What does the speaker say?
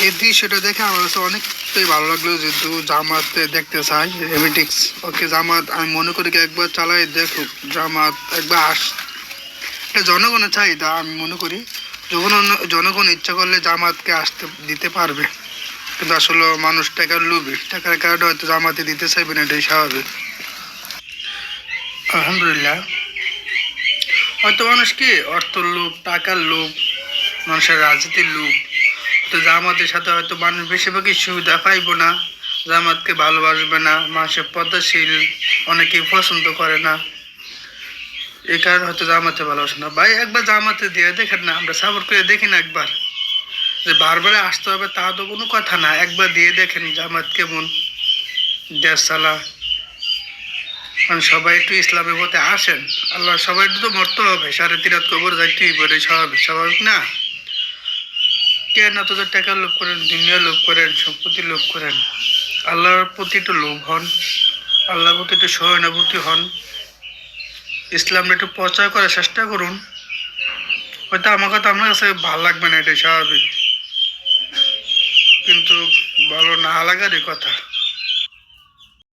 এই দৃশ্যটা দেখে আমার কাছে অনেকটাই ভালো লাগলো, যেহেতু জামাত দেখতে চাই রেমিটিক্স। ওকে, জামাত আমি মনে করি কি একবার চালাই দেখুক, জামাত একবার এটা জনগণের চাহিদা। আমি মনে করি যখন জনগণ ইচ্ছা করলে জামাতকে আসতে দিতে পারবে, কিন্তু আসলে মানুষ টাকার লোভী, টাকার কারণে হয়তো জামাতে দিতে চাইবে না, এটাই স্বাভাবিক। আলহামদুলিল্লাহ, হয়তো মানুষ কি অর্থর লোভ, টাকার লোভ, মানুষের রাজনীতির লোভ, তো জামাতের সাথে হয়তো মানুষ বেশিরভাগই সুবিধা পাইব না, জামাতকে ভালোবাসবে না, মানুষের পদ্মাশীল অনেকেই পছন্দ করে না, এই কারণে হয়তো জামাতে ভালোবাসে না। ভাই একবার জামাতে দিয়ে দেখেন না, আমরা সাপোর্ট করে দেখি না একবার, যে বারবার আসতে হবে তা তো কোনো কথা না, একবার দিয়ে দেখেন জামাত কেমন দেশ চালা। কারণ সবাই একটু ইসলামের পথে আসেন, আল্লাহ সবাই একটু তো মরতে হবে, 3.5 কবর যাইতেই পারে, স্বাভাবিক স্বাভাবিক না? কেন এত টাকা লোভ করেন, দুনিয়া লোভ করেন, সম্পত্তি লোভ করেন? আল্লাহর প্রতি একটু লোভ হন, আল্লাহর প্রতি একটু সহানুভূতি হন, ইসলামটা একটু প্রচার করার চেষ্টা করুন। হয়তো আমার কথা আপনার কাছে ভালো লাগবে না, এটাই স্বাভাবিক, কিন্তু ভালো না লাগারই কথা।